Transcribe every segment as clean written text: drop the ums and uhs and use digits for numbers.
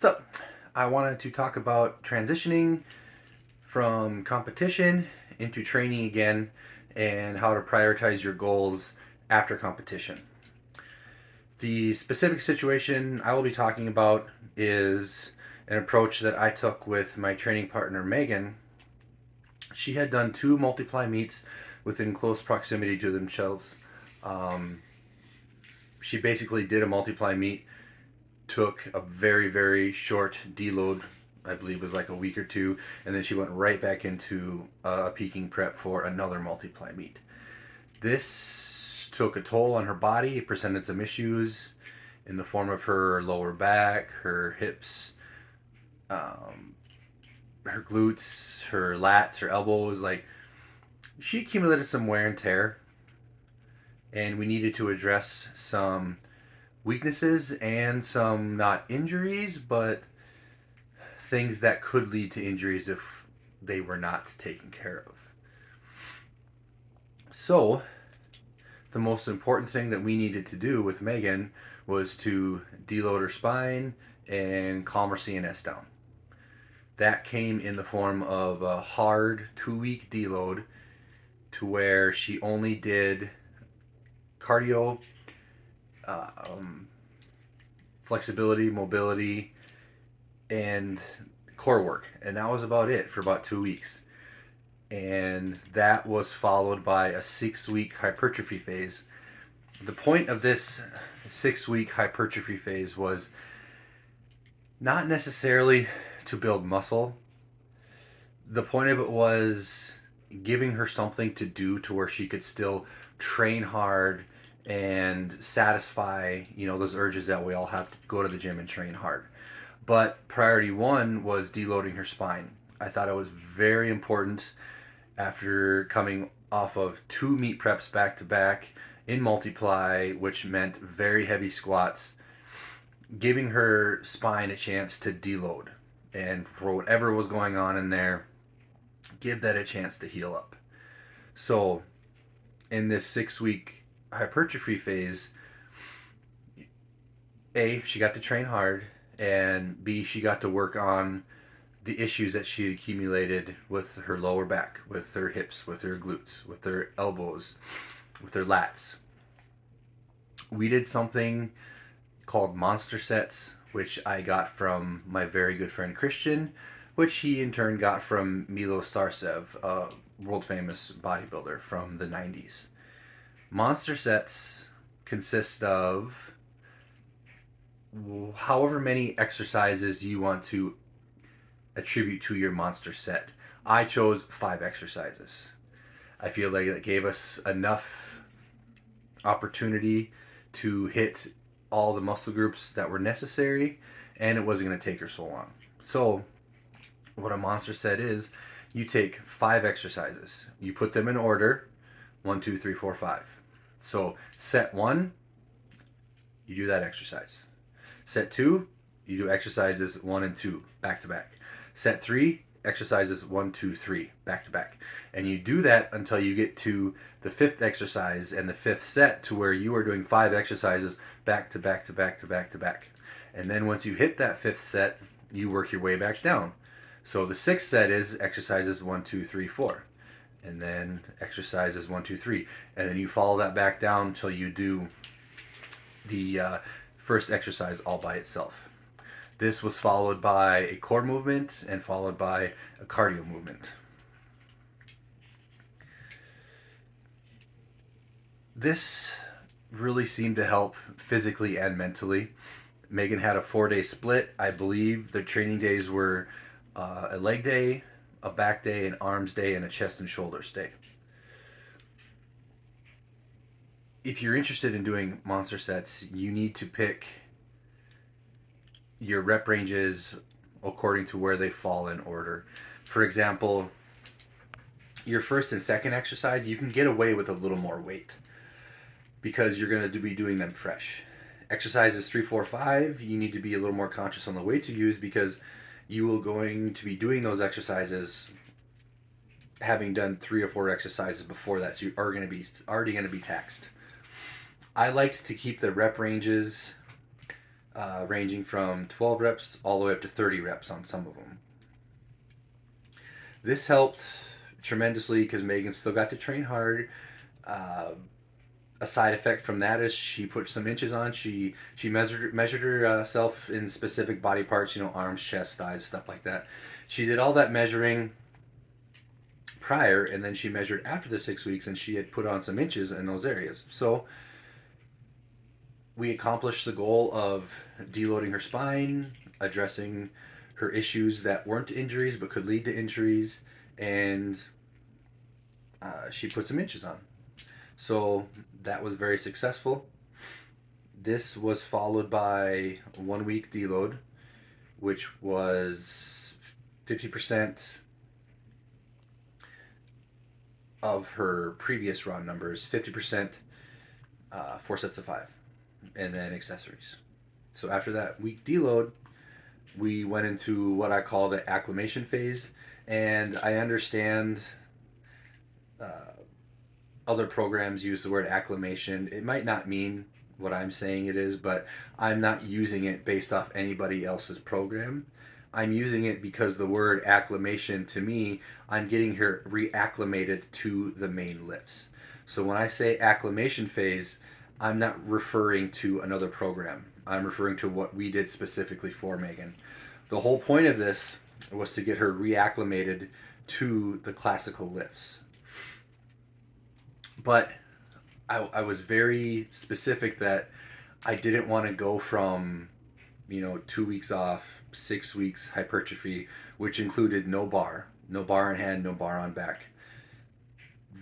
So, I wanted to talk about transitioning from competition into training again and how to prioritize your goals after competition. The specific situation I will be talking about is an approach that I took with my training partner Megan. She had done two multiply meets within close proximity to themselves. Um, she basically did a multiply meet, took a very, very short deload, I believe was like a week or two, and then she went right back into a peaking prep for another multiply meet. This took a toll on her body. It presented some issues in the form of her lower back, her hips, um, her glutes, her lats, her elbows. Like, she accumulated some wear and tear, and we needed to address some weaknesses and some not injuries, but things that could lead to injuries if they were not taken care of. So, the most important thing that we needed to do with Megan was to deload her spine and calm her CNS down. That came in the form of a hard 2 week deload to where she only did cardio, um, flexibility, mobility, and core work. And that was about it for about 2 weeks. And that was followed by a 6 week hypertrophy phase. The point of this 6 week hypertrophy phase was not necessarily to build muscle. The point of it was giving her something to do to where she could still train hard and satisfy, those urges that we all have to go to the gym and train hard. But priority one was deloading her spine. I thought it was very important after coming off of two meet preps back to back in multiply, which meant very heavy squats, giving her spine a chance to deload. And for whatever was going on in there, give that a chance to heal up. So, in this 6 week hypertrophy phase, A, she got to train hard, and B, she got to work on the issues that she accumulated with her lower back, with her hips, with her glutes, with her elbows, with her lats. We did something called monster sets, which I got from my very good friend Christian, which he in turn got from Milo Sarcev, a world famous bodybuilder from the 90s. Monster sets consist of however many exercises you want to attribute to your monster set. I chose 5 exercises. I feel like it gave us enough opportunity to hit all the muscle groups that were necessary, and it wasn't going to take her so long. So, what a monster set is, you take 5 exercises, you put them in order 1, 2, 3, 4, 5. So, set 1, you do that exercise. Set 2, you do exercises 1 and 2 back to back. Set 3, exercises 1, 2, 3 back to back. And you do that until you get to the 5th exercise and the 5th set, to where you are doing 5 exercises back to back to back to back to back. And then once you hit that 5th set, you work your way back down. So the 6th set is exercises 1, 2, 3, 4. And then exercises 1, 2, 3. And then you follow that back down until you do the first exercise all by itself. This was followed by a core movement and followed by a cardio movement. This really seemed to help physically and mentally. Megan had a 4-day split. I believe the training days were a leg day, a back day, an arms day, and a chest and shoulders day. If you're interested in doing monster sets, you need to pick your rep ranges according to where they fall in order. For example, your first and second exercise, you can get away with a little more weight because you're going to be doing them fresh. Exercises 3, 4, 5, you need to be a little more conscious on the weights you use because you will going to be doing those exercises having done 3 or 4 exercises before that, so you are going to be taxed. I liked to keep the rep ranges ranging from 12 reps all the way up to 30 reps on some of them. This helped tremendously because Megan still got to train hard. Uh, a side effect from that is she put some inches on. She measured herself in specific body parts, arms, chest, thighs, stuff like that. She did all that measuring prior, and then she measured after the 6 weeks, and she had put on some inches in those areas. So we accomplished the goal of deloading her spine, addressing her issues that weren't injuries but could lead to injuries, and she put some inches on. So that was very successful. This was followed by 1 week deload, which was 50% of her previous raw numbers, 50% 4 sets of 5, and then accessories. So after that week deload, we went into what I call the acclimation phase. And I understand other programs use the word acclimation. It might not mean what I'm saying it is, but I'm not using it based off anybody else's program. I'm using it because the word acclimation, to me, I'm getting her reacclimated to the main lifts. So when I say acclimation phase, I'm not referring to another program. I'm referring to what we did specifically for Megan. The whole point of this was to get her reacclimated to the classical lifts. But I was very specific that I didn't want to go from, 2 weeks off, 6 weeks hypertrophy, which included no bar in hand, no bar on back,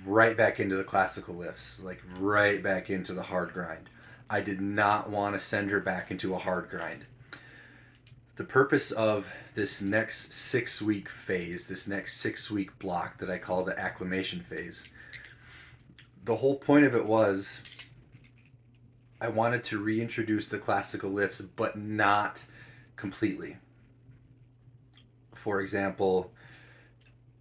right back into the classical lifts, like right back into the hard grind. I did not want to send her back into a hard grind. The purpose of this next 6 week phase, this next 6 week block that I call the acclimation phase, the whole point of it was I wanted to reintroduce the classical lifts, but not completely. For example,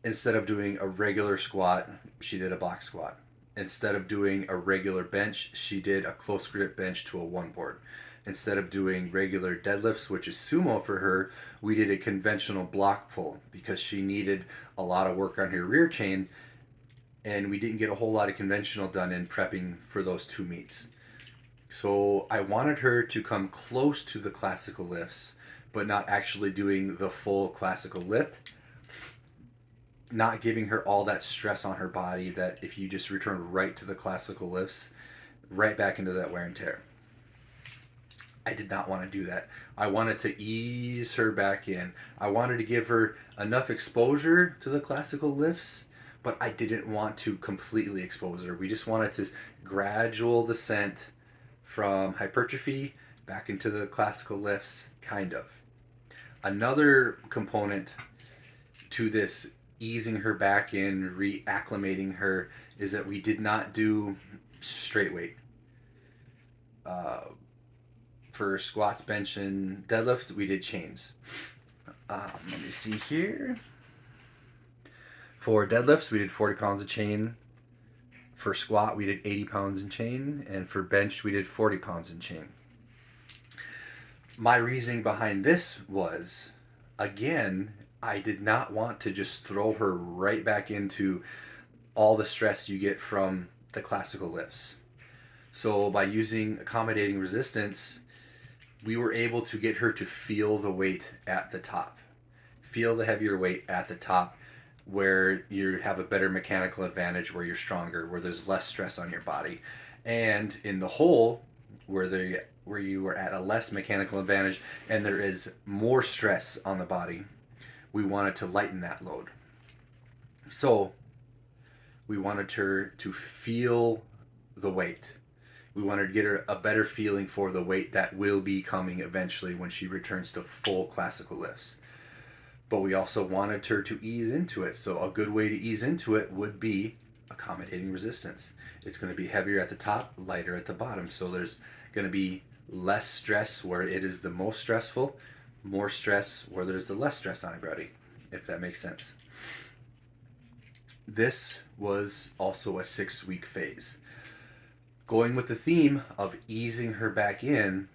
instead of doing a regular squat, she did a box squat. Instead of doing a regular bench, she did a close grip bench to a one board. Instead of doing regular deadlifts, which is sumo for her, we did a conventional block pull because she needed a lot of work on her rear chain, and we didn't get a whole lot of conventional done in prepping for those two meets. So I wanted her to come close to the classical lifts, but not actually doing the full classical lift, not giving her all that stress on her body that if you just return right to the classical lifts, right back into that wear and tear. I did not want to do that. I wanted to ease her back in. I wanted to give her enough exposure to the classical lifts, but I didn't want to completely expose her. We just wanted to gradual descent from hypertrophy back into the classical lifts, kind of. Another component to this easing her back in, reacclimating her, is that we did not do straight weight. For squats, bench, and deadlift, we did chains. Let me see here. For deadlifts, we did 40 pounds of chain. For squat, we did 80 pounds in chain. And for bench, we did 40 pounds in chain. My reasoning behind this was, again, I did not want to just throw her right back into all the stress you get from the classical lifts. So by using accommodating resistance, we were able to get her to feel the weight at the top. Feel the heavier weight at the top, where you have a better mechanical advantage, where you're stronger, where there's less stress on your body. And in the hole, where you are at a less mechanical advantage and there is more stress on the body, we wanted to lighten that load. So we wanted her to feel the weight. We wanted to get her a better feeling for the weight that will be coming eventually when she returns to full classical lifts. But we also wanted her to ease into it. So a good way to ease into it would be accommodating resistance. It's going to be heavier at the top, lighter at the bottom. So there's going to be less stress where it is the most stressful, more stress where there's the less stress on everybody, if that makes sense. This was also a 6-week phase. Going with the theme of easing her back in,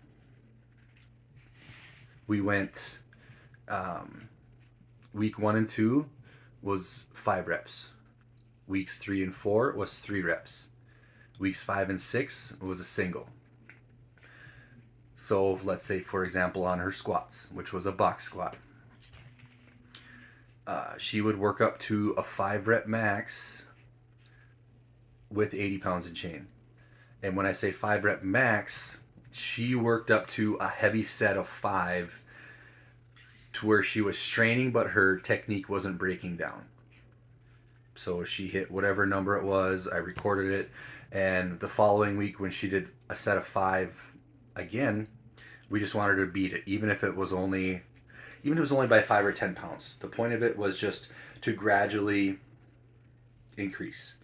We went um, week 1 and 2 was 5 reps. Weeks 3 and 4 was 3 reps. Weeks 5 and 6 was a single. So let's say, for example, on her squats, which was a box squat, she would work up to a 5 rep max with 80 pounds in chain. And when I say 5 rep max, she worked up to a heavy set of 5 to where she was straining, but her technique wasn't breaking down. So she hit whatever number it was, I recorded it, and the following week when she did a set of 5 again, we just wanted her to beat it, even if it was only by 5 or 10 pounds. The point of it was just to gradually increase.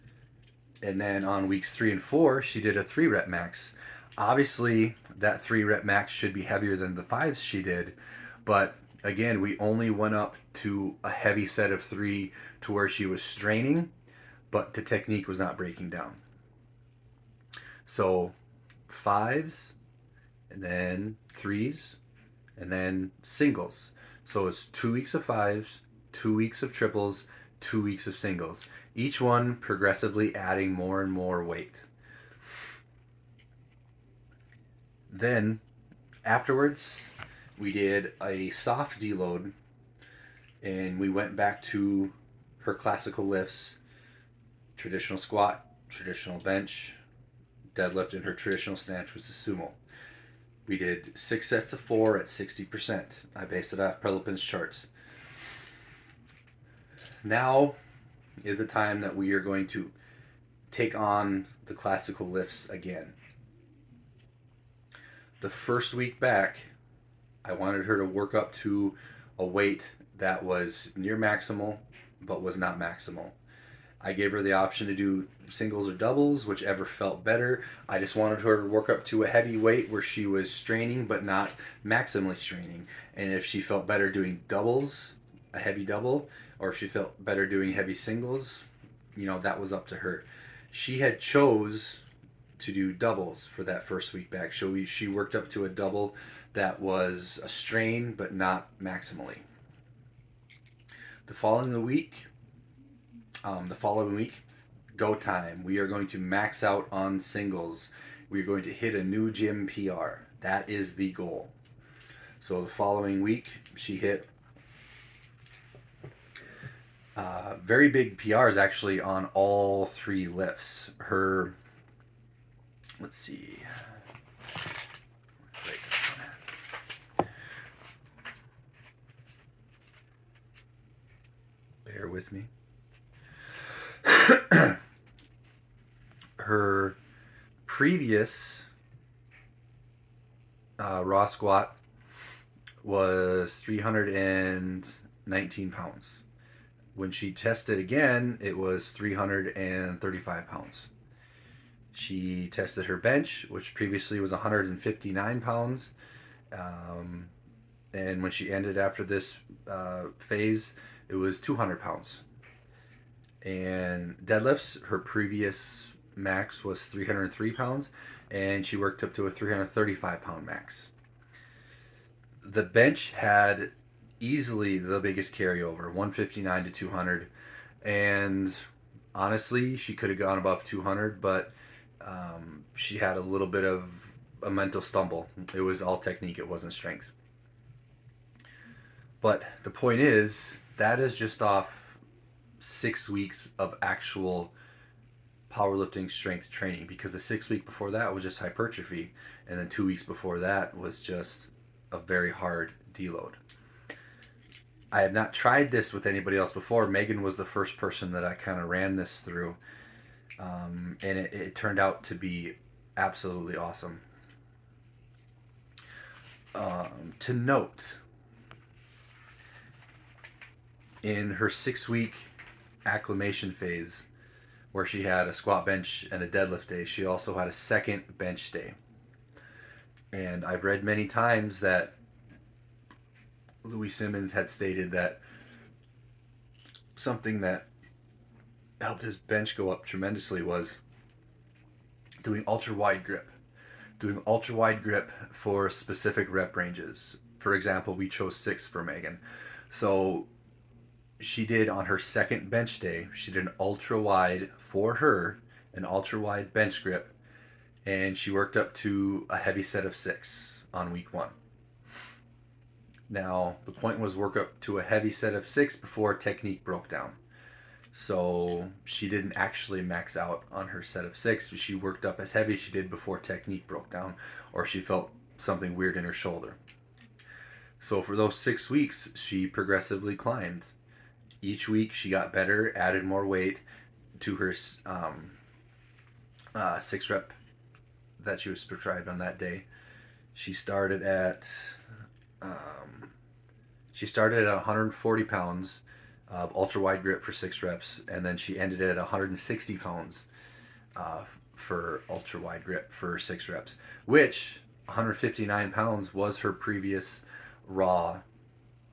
And then on weeks 3 and 4, she did a 3 rep max. Obviously, that 3 rep max should be heavier than the 5s she did, but again, we only went up to a heavy set of 3 to where she was straining, but the technique was not breaking down. So 5s, and then 3s, and then singles. So it's 2 weeks of 5s, 2 weeks of triples, 2 weeks of singles. Each one progressively adding more and more weight. Then afterwards, we did a soft deload, and we went back to her classical lifts: traditional squat, traditional bench, deadlift, and her traditional snatch was a sumo. We did 6 sets of 4 at 60%. I based it off Prilepin's charts. Now is the time that we are going to take on the classical lifts again. The first week back, I wanted her to work up to a weight that was near maximal, but was not maximal. I gave her the option to do singles or doubles, whichever felt better. I just wanted her to work up to a heavy weight where she was straining, but not maximally straining. And if she felt better doing doubles, a heavy double, or if she felt better doing heavy singles, that was up to her. She had chose to do doubles for that first week back. So she worked up to a double that was a strain, but not maximally. The following week, go time. We are going to max out on singles. We are going to hit a new gym PR. That is the goal. So the following week, she hit very big PRs actually on all 3 lifts. Let's see. Bear with me. Her previous raw squat was 319 pounds. When she tested again, it was 335 pounds. She tested her bench, which previously was 159 pounds. And when she ended after this phase, it was 200 pounds. And deadlifts, her previous max was 303 pounds, and she worked up to a 335 pound max. The bench had easily the biggest carryover, 159 to 200, and honestly, she could have gone above 200, but she had a little bit of a mental stumble. It was all technique, it wasn't strength. But the point is, that is just off 6 weeks of actual powerlifting strength training, because the 6 week before that was just hypertrophy, and then 2 weeks before that was just a very hard deload. I have not tried this with anybody else before. Megan was the first person that I kind of ran this through, and it turned out to be absolutely awesome. To note, in her 6 week acclimation phase, where she had a squat, bench, and a deadlift day, she also had a second bench day. And I've read many times that Louis Simmons had stated that something that helped his bench go up tremendously was doing ultra wide grip. Doing ultra wide grip for specific rep ranges. for example, we chose 6 for Megan. So she did on her second bench day, she did an ultra wide for her, an ultra wide bench grip, and she worked up to a heavy set of 6 on week 1. Now, the point was work up to a heavy set of 6 before technique broke down. So she didn't actually max out on her set of 6. She worked up as heavy as she did before technique broke down, or she felt something weird in her shoulder. So for those 6 weeks, she progressively climbed. Each week she got better, added more weight to her 6 rep that she was prescribed on that day. She started at 140 pounds of ultra wide grip for 6 reps, and then she ended at 160 pounds for ultra wide grip for 6 reps, which 159 pounds was her previous raw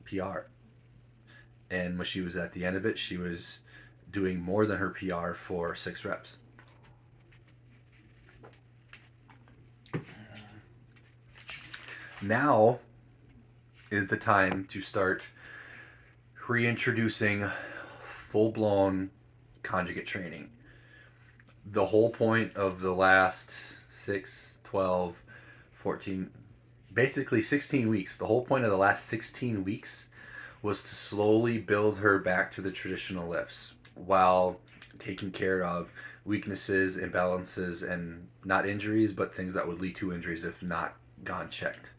PR. And when she was at the end of it, she was doing more than her PR for 6 reps. Now is the time to start reintroducing full-blown conjugate training. The whole point of the last 6, 12, 14, basically 16 weeks, the whole point of the last 16 weeks was to slowly build her back to the traditional lifts while taking care of weaknesses, imbalances, and not injuries, but things that would lead to injuries if not gone checked.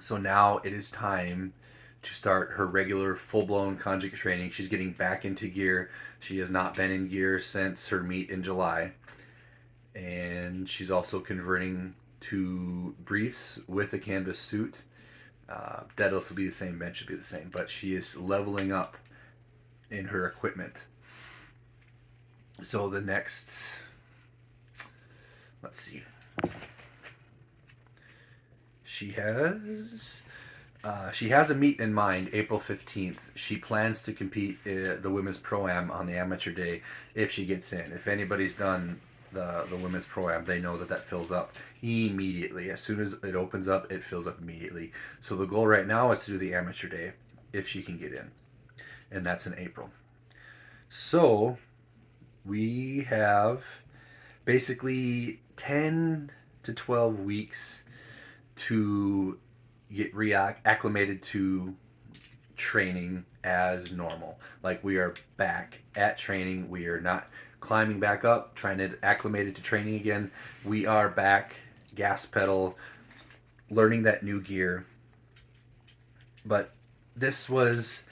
So now it is time to start her regular full-blown conjugate training. She's getting back into gear. She has not been in gear since her meet in July. And she's also converting to briefs with a canvas suit. Deadlifts will be the same, bench will be the same, but she is leveling up in her equipment. So the next, let's see, she has a meet in mind, April 15th. She plans to compete the Women's Pro-Am on the amateur day if she gets in. If anybody's done the Women's Pro-Am, they know that fills up immediately. As soon as it opens up, it fills up immediately. So the goal right now is to do the amateur day if she can get in. And that's in April. So we have basically 10 to 12 weeks to get reacclimated to training as normal. Like, we are back at training. We are not climbing back up, trying to acclimate it to training again. We are back, gas pedal, learning that new gear. But this was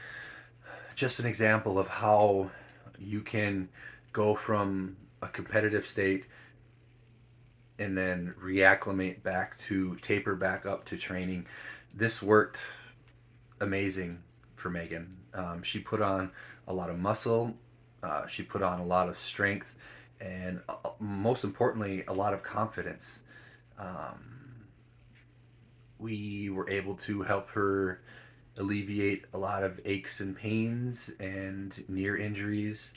just an example of how you can go from a competitive state and then reacclimate back to taper back up to training. This worked amazing for Megan. She put on a lot of muscle. She put on a lot of strength, and most importantly, a lot of confidence. We were able to help her alleviate a lot of aches and pains and near injuries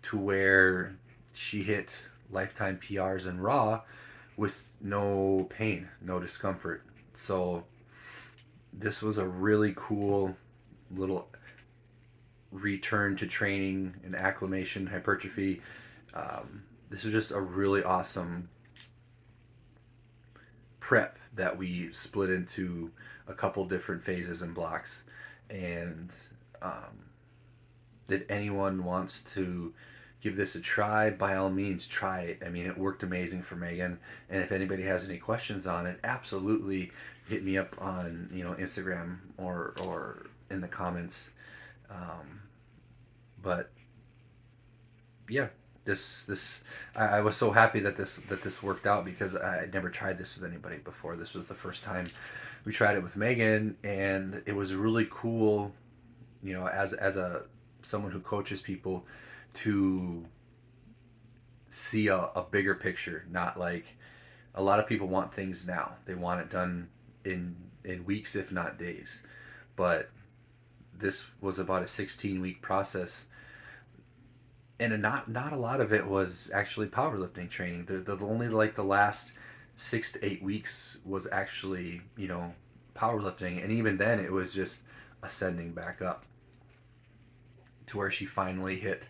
to where she hit lifetime PRs in raw with no pain, no discomfort. So this was a really cool little return to training and acclimation, hypertrophy. This was just a really awesome prep that we split into a couple different phases and blocks. And if anyone wants to give this a try, by all means try it. I mean, it worked amazing for Megan. And if anybody has any questions on it, absolutely hit me up on Instagram or in the comments. But yeah, I was so happy that this worked out, because I had never tried this with anybody before. This was the first time we tried it with Megan, and it was really cool, as someone who coaches people, to see a bigger picture. Not like a lot of people want things now. They want it done in weeks, if not days. But this was about a 16-week process, and not a lot of it was actually powerlifting training. The only, like, the last 6 to 8 weeks was actually powerlifting, and even then it was just ascending back up to where she finally hit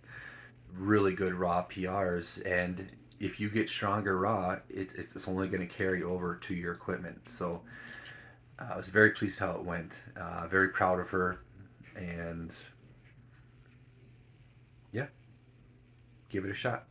really good raw PRs. And if you get stronger raw, it's only going to carry over to your equipment. So I was very pleased how it went. Very proud of her, and yeah, give it a shot.